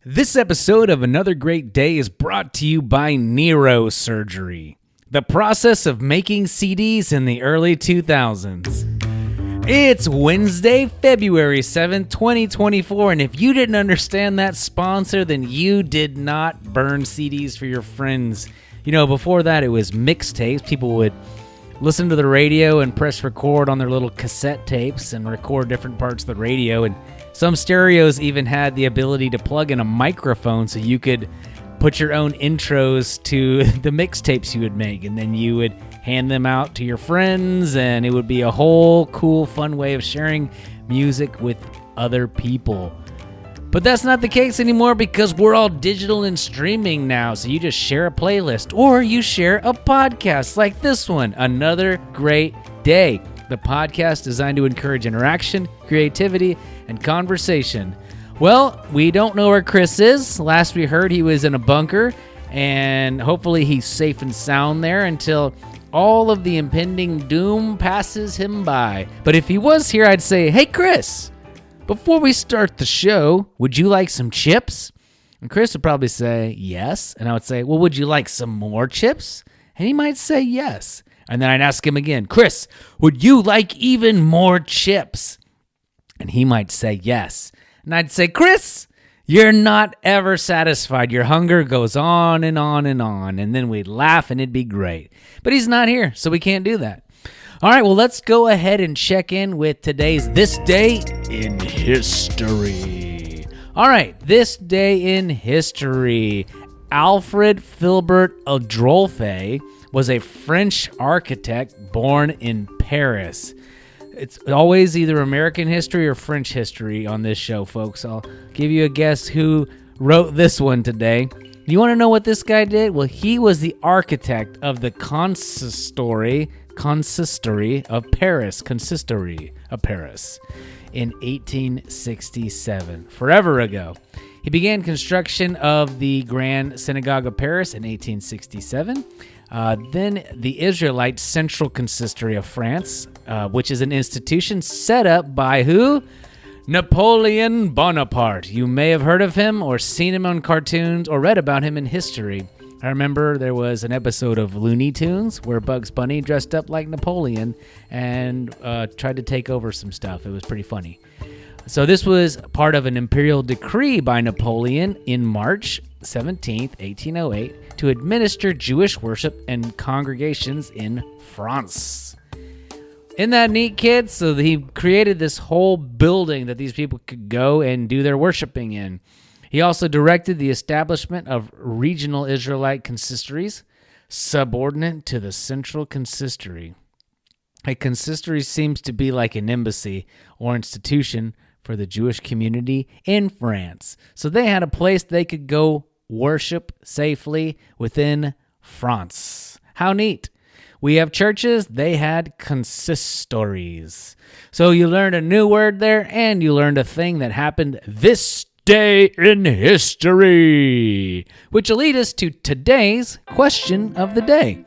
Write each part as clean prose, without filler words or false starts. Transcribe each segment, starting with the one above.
This episode of Another Great Day is brought to you by neurosurgery, the process of making CDs in the early 2000s. It's Wednesday, February 7th, 2024, and if you didn't understand that sponsor, then you did not burn CDs for your friends. You know, before that, it was mixtapes. People would listen to the radio and press record on their little cassette tapes and record different parts of the radio, and some stereos even had the ability to plug in a microphone so you could put your own intros to the mixtapes you would make, and then you would hand them out to your friends, and it would be a whole cool, fun way of sharing music with other people. But that's not the case anymore because we're all digital and streaming now, so you just share a playlist, or you share a podcast like this one, Another Great Day. The podcast designed to encourage interaction, creativity, and conversation. Well, we don't know where Chris is. Last we heard, he was in a bunker, and hopefully he's safe and sound there until all of the impending doom passes him by. But if he was here, I'd say, hey, Chris, before we start the show, would you like some chips? And Chris would probably say yes. And I would say, well, would you like some more chips? And he might say yes. And then I'd ask him again, Chris, would you like even more chips? And he might say yes. And I'd say, Chris, you're not ever satisfied. Your hunger goes on and on and on. And then we'd laugh and it'd be great. But he's not here, so we can't do that. All right, well, let's go ahead and check in with today's This Day in History. All right, this day in history. Alfred-Philibert Aldrophe was a French architect born in Paris. It's always either American history or French history on this show, folks. I'll give you a guess who wrote this one today. You want to know what this guy did? Well, he was the architect of the Consistory of Paris in 1867, forever ago. He began construction of the Grand Synagogue of Paris in 1867. Then the Israelite Central Consistory of France, which is an institution set up by who? Napoleon Bonaparte. You may have heard of him or seen him on cartoons or read about him in history. I remember there was an episode of Looney Tunes where Bugs Bunny dressed up like Napoleon and tried to take over some stuff. It was pretty funny. So this was part of an imperial decree by Napoleon in March 17th, 1808, to administer Jewish worship and congregations in France. Isn't that neat, kids? So he created this whole building that these people could go and do their worshiping in. He also directed the establishment of regional Israelite consistories, subordinate to the central consistory. A consistory seems to be like an embassy or institution for the Jewish community in France. So they had a place they could go worship safely within France. How neat. We have churches, they had consistories. So you learned a new word there, and you learned a thing that happened this day in history, which will lead us to today's question of the day.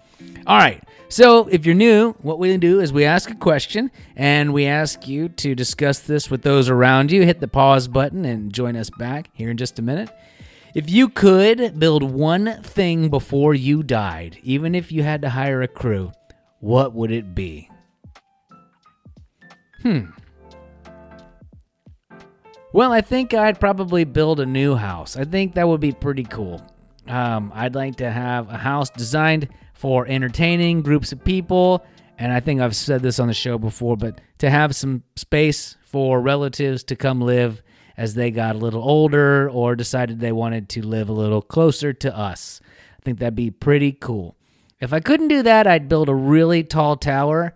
All right. So if you're new, what we do is we ask a question, and we ask you to discuss this with those around you. Hit the pause button and join us back here in just a minute. If you could build one thing before you died, even if you had to hire a crew, what would it be? Well, I think I'd probably build a new house. I think that would be pretty cool. I'd like to have a house designed for entertaining groups of people, and I think I've said this on the show before, but to have some space for relatives to come live as they got a little older or decided they wanted to live a little closer to us. I think that'd be pretty cool. If I couldn't do that, I'd build a really tall tower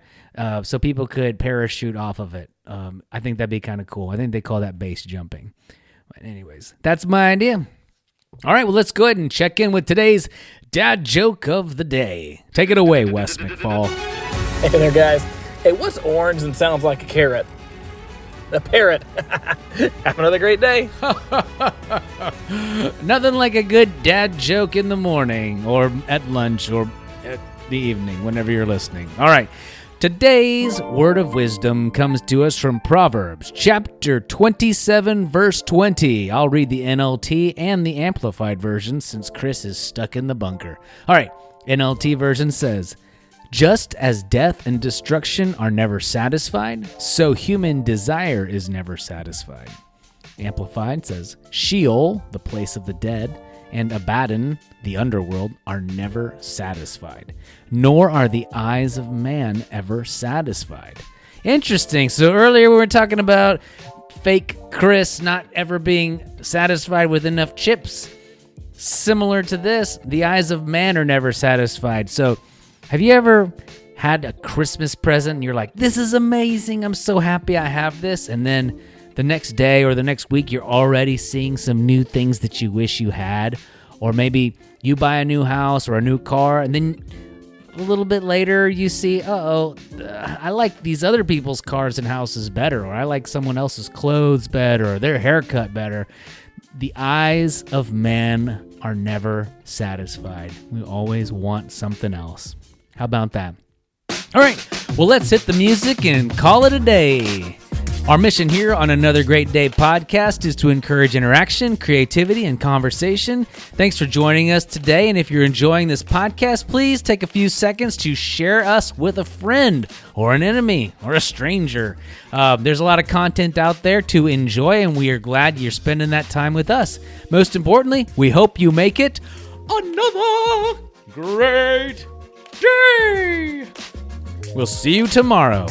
so people could parachute off of it. I think that'd be kind of cool. I think they call that base jumping. But anyways, that's my idea. All right, well, let's go ahead and check in with today's dad joke of the day. Take it away, Wes McFall. Hey there, guys. Hey, what's orange and sounds like a carrot? A parrot. Have another great day. Nothing like a good dad joke in the morning or at lunch or at the evening, whenever you're listening. All right. Today's word of wisdom comes to us from Proverbs, chapter 27, verse 20. I'll read the NLT and the Amplified version since Chris is stuck in the bunker. All right, NLT version says, "Just as death and destruction are never satisfied, so human desire is never satisfied." Amplified says, "Sheol, the place of the dead, and Abaddon, the underworld, are never satisfied, nor are the eyes of man ever satisfied." Interesting. So earlier we were talking about fake Chris not ever being satisfied with enough chips. Similar to this, the eyes of man are never satisfied. So have you ever had a Christmas present and you're like, this is amazing, I'm so happy I have this, and then the next day or the next week, you're already seeing some new things that you wish you had. Or maybe you buy a new house or a new car, and then a little bit later you see, I like these other people's cars and houses better, or I like someone else's clothes better, or their haircut better. The eyes of man are never satisfied. We always want something else. How about that? All right, well, let's hit the music and call it a day. Our mission here on Another Great Day podcast is to encourage interaction, creativity, and conversation. Thanks for joining us today. And if you're enjoying this podcast, please take a few seconds to share us with a friend or an enemy or a stranger. There's a lot of content out there to enjoy, and we are glad you're spending that time with us. Most importantly, we hope you make it another great day. We'll see you tomorrow.